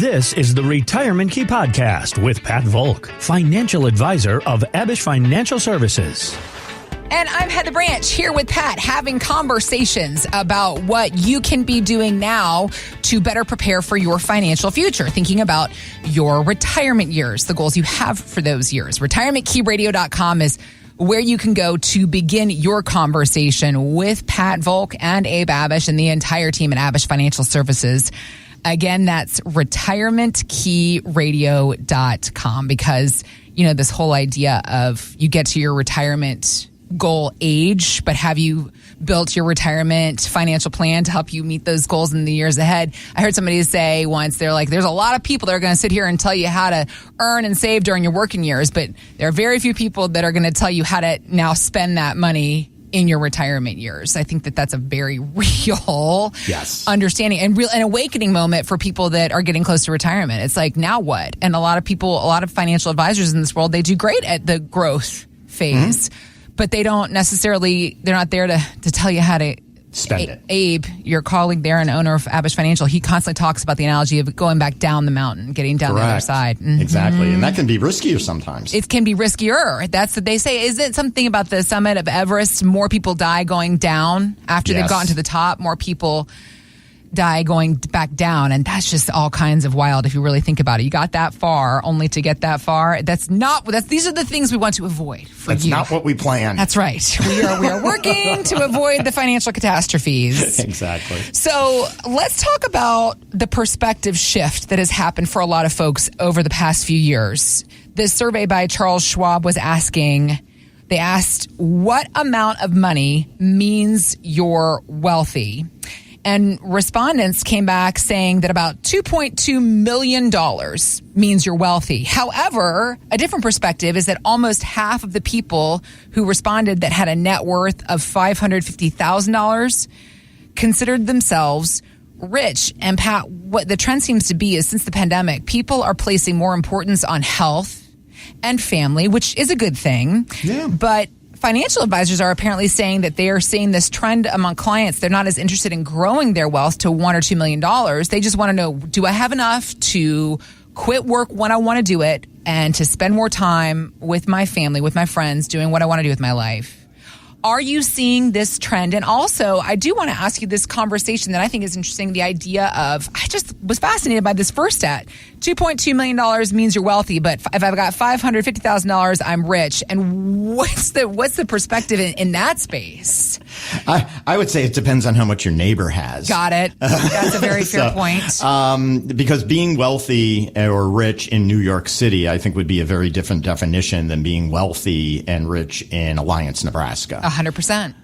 This is the Retirement Key Podcast with Pat Volk, financial advisor of Abich Financial Services. And I'm Heather Branch here with Pat, having conversations about what you can be doing now to better prepare for your financial future, thinking about your retirement years, the goals you have for those years. RetirementKeyRadio.com is where you can go to begin your conversation with Pat Volk and Abe Abich and the entire team at Abich Financial Services. Again, that's retirementkeyradio.com, because, you know, this whole idea of you get to your retirement goal age, but have you built your retirement financial plan to help you meet those goals in the years ahead? I heard somebody say once, they're like, there's a lot of people that are going to sit here and tell you how to earn and save during your working years, but there are very few people that are going to tell you how to now spend that money in your retirement years. I think that that's a very real understanding and an awakening moment for people that are getting close to retirement. It's like, now what? And a lot of financial advisors in this world, they do great at the growth phase, but they don't necessarily, they're not there to tell you how to spend it. Abe, your colleague there and owner of Abich Financial, he constantly talks about the analogy of going back down the mountain, getting down the other side. Mm-hmm. Exactly. And that can be riskier sometimes. It can be riskier. That's what they say. Is it something about the summit of Everest? More people die going down after they've gotten to the top. More people die going back down, and that's just all kinds of wild if you really think about it. You got that far only to get that far. These are the things we want to avoid for That's you. not what we planned. That's right. We are working to avoid the financial catastrophes. Exactly. So let's talk about the perspective shift that has happened for a lot of folks over the past few years. This survey by Charles Schwab was they asked, what amount of money means you're wealthy? And respondents came back saying that about $2.2 million means you're wealthy. However, a different perspective is that almost half of the people who responded that had a net worth of $550,000 considered themselves rich. And Pat, what the trend seems to be is since the pandemic, people are placing more importance on health and family, which is a good thing. Yeah. But financial advisors are apparently saying that they are seeing this trend among clients. They're not as interested in growing their wealth to $1 or $2 million. They just want to know, do I have enough to quit work when I want to do it and to spend more time with my family, with my friends, doing what I want to do with my life? Are you seeing this trend? And also, I do want to ask you this conversation that I think is interesting, the idea of, I just was fascinated by this first stat. $2.2 million means you're wealthy, but if I've got $550,000, I'm rich. And what's the perspective in that space? I would say it depends on how much your neighbor has. Got it. That's a very fair point. Because being wealthy or rich in New York City, I think would be a very different definition than being wealthy and rich in Alliance, Nebraska. 100%.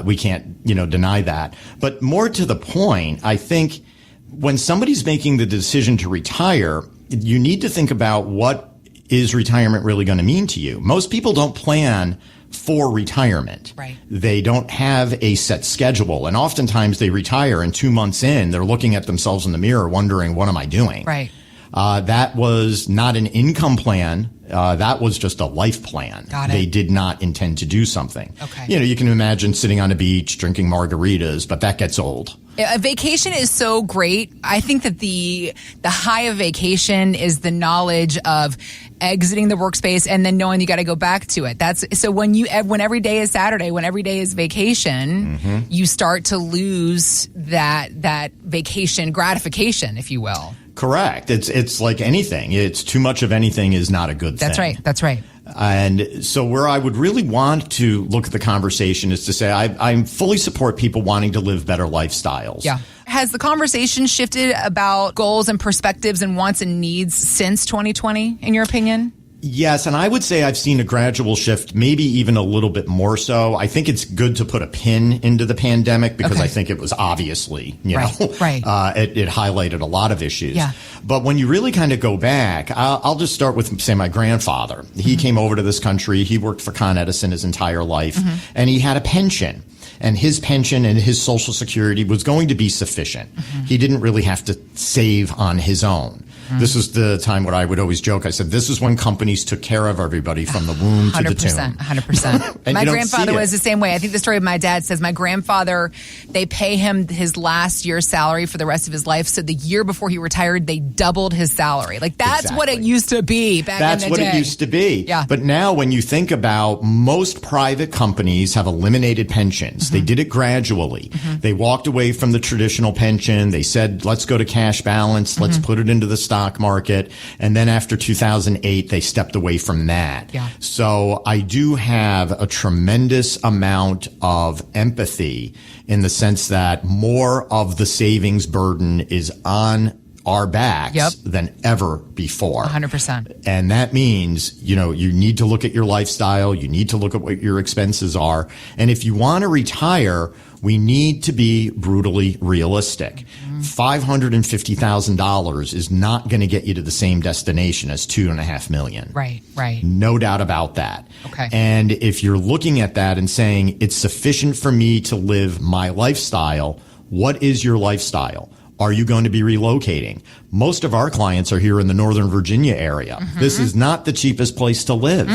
We can't, deny that. But more to the point, I think when somebody's making the decision to retire, you need to think about what is retirement really going to mean to you. Most people don't plan for retirement. Right. They don't have a set schedule. And oftentimes they retire and 2 months in, they're looking at themselves in the mirror wondering, what am I doing? Right. That was not an income plan. That was just a life plan. Got it. They did not intend to do something. Okay. You can imagine sitting on a beach, drinking margaritas, but that gets old. A vacation is so great. I think that the high of vacation is the knowledge of exiting the workspace and then knowing you got to go back to it. So when every day is Saturday, when every day is vacation, you start to lose that vacation gratification, if you will. Correct. It's like anything. It's too much of anything is not a good thing. That's right. And so where I would really want to look at the conversation is to say I fully support people wanting to live better lifestyles. Yeah. Has the conversation shifted about goals and perspectives and wants and needs since 2020, in your opinion? Yes, and I would say I've seen a gradual shift, maybe even a little bit more so. I think it's good to put a pin into the pandemic because I think it was obviously, it highlighted a lot of issues. Yeah. But when you really kind of go back, I'll just start with, say, my grandfather. He came over to this country. He worked for Con Edison his entire life, and he had a pension. And his pension and his Social Security was going to be sufficient. He didn't really have to save on his own. This is the time where I would always joke. I said, this is when companies took care of everybody from the womb to the tomb. 100%. My grandfather was the same way. I think the story of my dad says my grandfather, they pay him his last year's salary for the rest of his life. So the year before he retired, they doubled his salary. Like that's what it used to be back in the day. That's what it used to be. Yeah. But now when you think about most private companies have eliminated pensions. They did it gradually. They walked away from the traditional pension. They said, let's go to cash balance. Let's put it into the stock market. And then after 2008, they stepped away from that. Yeah. So I do have a tremendous amount of empathy in the sense that more of the savings burden is on our backs than ever before. 100%. And that means, you need to look at your lifestyle. You need to look at what your expenses are. And if you want to retire, we need to be brutally realistic. $550,000 is not going to get you to the same destination as $2.5 million. Right. No doubt about that. Okay. And if you're looking at that and saying it's sufficient for me to live my lifestyle, what is your lifestyle? Are you going to be relocating? Most of our clients are here in the Northern Virginia area. This is not the cheapest place to live.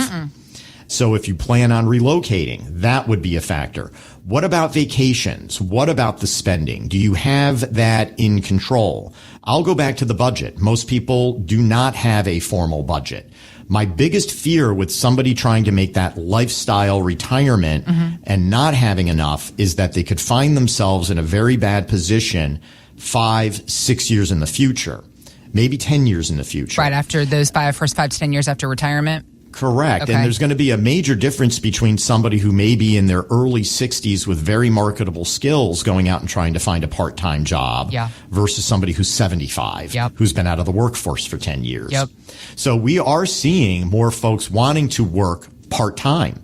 So if you plan on relocating, that would be a factor. What about vacations? What about the spending? Do you have that in control? I'll go back to the budget. Most people do not have a formal budget. My biggest fear with somebody trying to make that lifestyle retirement and not having enough is that they could find themselves in a very bad position 5-6 years in the future, maybe 10 years in the future. Right after those first 5 to 10 years after retirement? Correct. Okay. And there's going to be a major difference between somebody who may be in their early 60s with very marketable skills going out and trying to find a part-time job versus somebody who's 75, who's been out of the workforce for 10 years. So we are seeing more folks wanting to work part-time.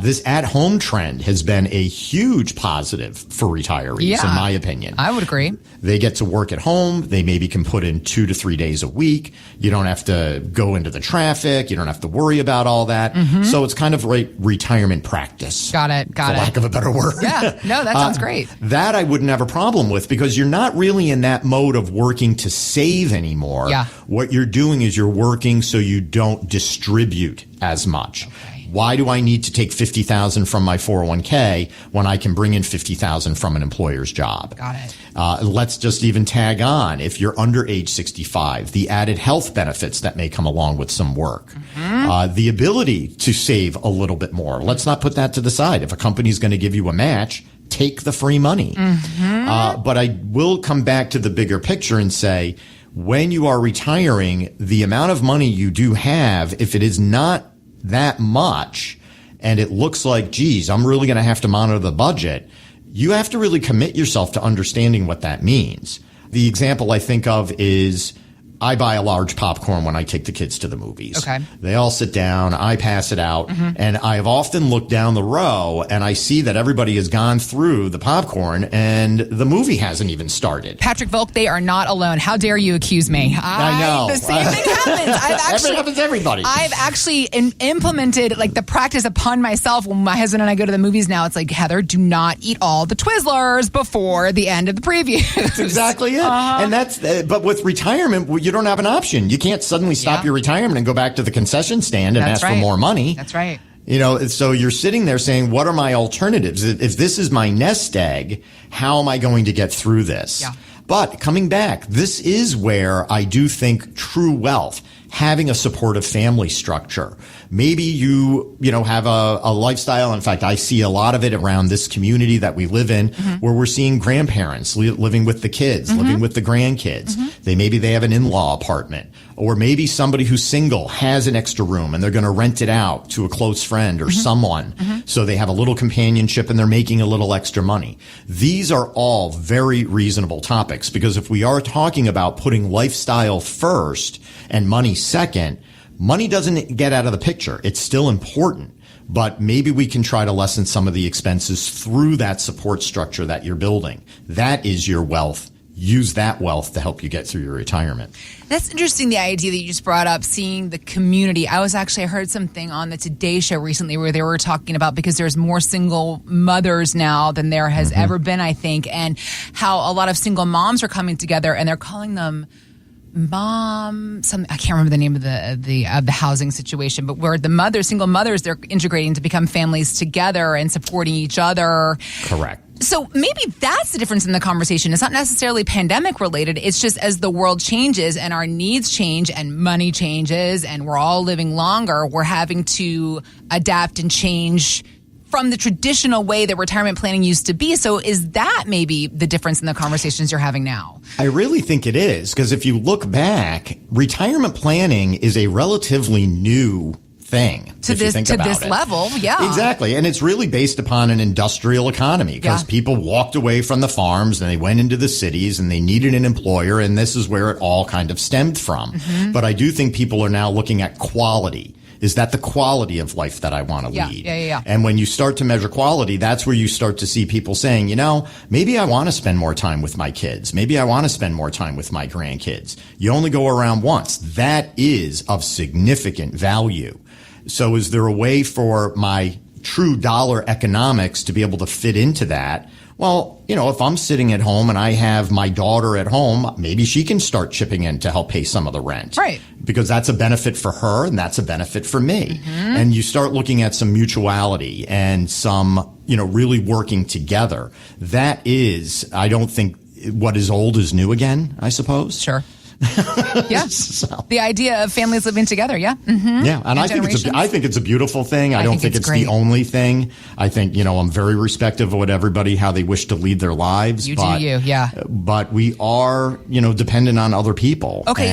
This at-home trend has been a huge positive for retirees, in my opinion. I would agree. They get to work at home. They maybe can put in 2 to 3 days a week. You don't have to go into the traffic. You don't have to worry about all that. So it's kind of retirement practice. Got it. For lack of a better word. Yeah. No, that sounds great. That I wouldn't have a problem with because you're not really in that mode of working to save anymore. What you're doing is you're working so you don't distribute as much. Why do I need to take $50,000 from my 401k when I can bring in $50,000 from an employer's job? Got it. Let's just even tag on, if you're under age 65, the added health benefits that may come along with some work, the ability to save a little bit more. Let's not put that to the side. If a company's going to give you a match, take the free money. But I will come back to the bigger picture and say, when you are retiring, the amount of money you do have, if it is not that much and it looks like, geez, I'm really going to have to monitor the budget, you have to really commit yourself to understanding what that means. The example I think of is I buy a large popcorn when I take the kids to the movies. Okay. They all sit down, I pass it out, and I've often looked down the row and I see that everybody has gone through the popcorn and the movie hasn't even started. Patrick Volk, they are not alone. How dare you accuse me? I know. The same thing happens. It happens to everybody. I've actually implemented the practice upon myself when my husband and I go to the movies now. It's like, Heather, do not eat all the Twizzlers before the end of the preview. That's exactly it. And but with retirement, you don't have an option. You can't suddenly stop your retirement and go back to the concession stand and ask for more money. That's right. So you're sitting there saying, what are my alternatives? If this is my nest egg, how am I going to get through this? But coming back, this is where I do think true wealth, having a supportive family structure. Maybe you have a lifestyle. In fact, I see a lot of it around this community that we live in where we're seeing grandparents living with the kids, living with the grandkids. Maybe they have an in-law apartment, or maybe somebody who's single has an extra room and they're going to rent it out to a close friend or someone. So they have a little companionship and they're making a little extra money. These are all very reasonable topics because if we are talking about putting lifestyle first and money second, money doesn't get out of the picture. It's still important, but maybe we can try to lessen some of the expenses through that support structure that you're building. That is your wealth. Use that wealth to help you get through your retirement. That's interesting, the idea that you just brought up, seeing the community. I heard something on the Today Show recently where they were talking about, because there's more single mothers now than there has ever been, I think, and how a lot of single moms are coming together and they're calling them mom, I can't remember the name of the housing situation, but where single mothers, they're integrating to become families together and supporting each other. Correct. So maybe that's the difference in the conversation. It's not necessarily pandemic related. It's just as the world changes and our needs change and money changes and we're all living longer, we're having to adapt and change from the traditional way that retirement planning used to be. So is that maybe the difference in the conversations you're having now? I really think it is, because if you look back, retirement planning is a relatively new thing to this level. Yeah, exactly. And it's really based upon an industrial economy, because people walked away from the farms and they went into the cities and they needed an employer. And this is where it all kind of stemmed from. Mm-hmm. But I do think people are now looking at quality. Is that the quality of life that I want to lead? Yeah. And when you start to measure quality, that's where you start to see people saying, maybe I want to spend more time with my kids. Maybe I want to spend more time with my grandkids. You only go around once. That is of significant value. So is there a way for my true dollar economics to be able to fit into that? Well, if I'm sitting at home and I have my daughter at home, maybe she can start chipping in to help pay some of the rent. Right. Because that's a benefit for her and that's a benefit for me. Mm-hmm. And you start looking at some mutuality and some, really working together. That is, I don't think what is old is new again, I suppose. Sure. Yeah. So. The idea of families living together. Yeah. Mm-hmm. Yeah. And I think it's a beautiful thing. I don't think it's the only thing. I think, I'm very respectful of everybody, how they wish to lead their lives. But we are, dependent on other people. Okay.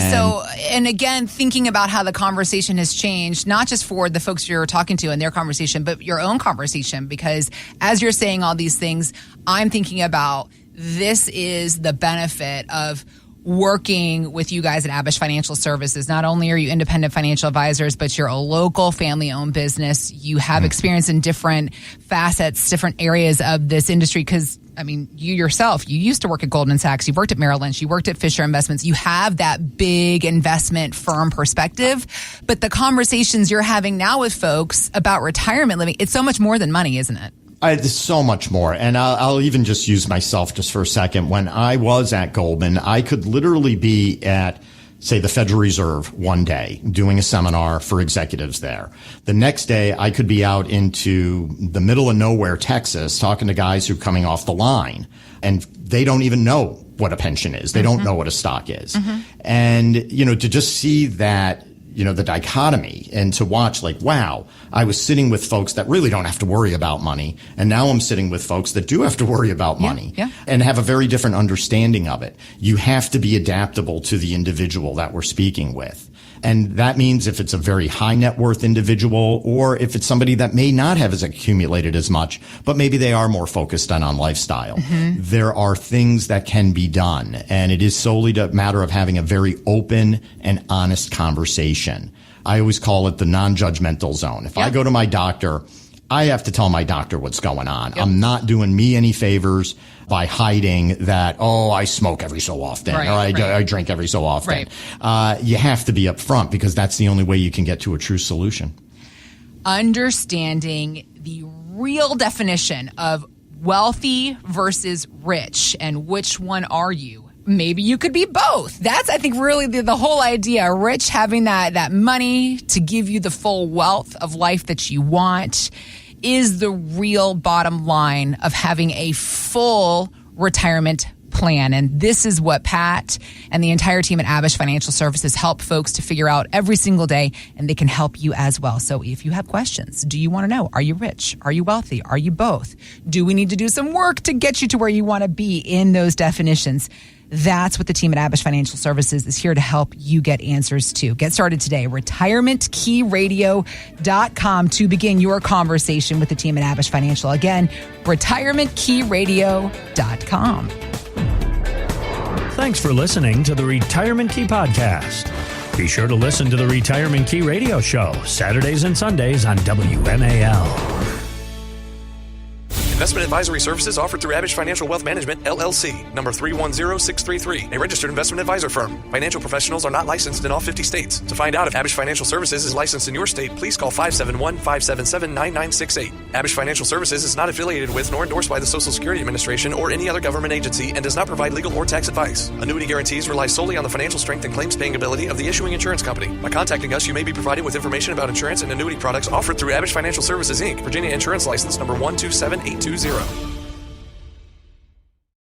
And again, thinking about how the conversation has changed, not just for the folks you're talking to and their conversation, but your own conversation, because as you're saying all these things, I'm thinking about this is the benefit of working with you guys at Abich Financial Services. Not only are you independent financial advisors, but you're a local family-owned business. You have experience in different facets, different areas of this industry. Because, you yourself, you used to work at Goldman Sachs. You worked at Merrill Lynch. You worked at Fisher Investments. You have that big investment firm perspective. But the conversations you're having now with folks about retirement living, it's so much more than money, isn't it? There's so much more. And I'll even just use myself just for a second. When I was at Goldman, I could literally be at, say, the Federal Reserve one day doing a seminar for executives there. The next day, I could be out into the middle of nowhere, Texas, talking to guys who are coming off the line. And they don't even know what a pension is. They don't know what a stock is. Mm-hmm. And, to just see that, the dichotomy, and to watch wow, I was sitting with folks that really don't have to worry about money. And now I'm sitting with folks that do have to worry about money and have a very different understanding of it. You have to be adaptable to the individual that we're speaking with. And that means if it's a very high net worth individual, or if it's somebody that may not have accumulated as much, but maybe they are more focused on lifestyle. Mm-hmm. There are things that can be done. And it is solely a matter of having a very open and honest conversation. I always call it the non-judgmental zone. If I go to my doctor, I have to tell my doctor what's going on. Yep. I'm not doing me any favors by hiding that, I smoke every so often, or I drink every so often. Right. You have to be upfront, because that's the only way you can get to a true solution. Understanding the real definition of wealthy versus rich, and which one are you? Maybe you could be both. That's, I think, really the whole idea. Rich, having that money to give you the full wealth of life that you want, is the real bottom line of having a full retirement plan. And this is what Pat and the entire team at Abich Financial Services help folks to figure out every single day, and they can help you as well. So if you have questions, do you want to know, are you rich? Are you wealthy? Are you both? Do we need to do some work to get you to where you want to be in those definitions? That's what the team at Abich Financial Services is here to help you get answers to. Get started today. RetirementKeyRadio.com to begin your conversation with the team at Abich Financial. Again, RetirementKeyRadio.com. Thanks for listening to the Retirement Key Podcast. Be sure to listen to the Retirement Key Radio Show, Saturdays and Sundays on WMAL. Investment advisory services offered through Abich Financial Wealth Management, LLC, number 310633, a registered investment advisor firm. Financial professionals are not licensed in all 50 states. To find out if Abich Financial Services is licensed in your state, please call 571-577-9968. Abich Financial Services is not affiliated with nor endorsed by the Social Security Administration or any other government agency and does not provide legal or tax advice. Annuity guarantees rely solely on the financial strength and claims paying ability of the issuing insurance company. By contacting us, you may be provided with information about insurance and annuity products offered through Abich Financial Services, Inc., Virginia Insurance License number 127820.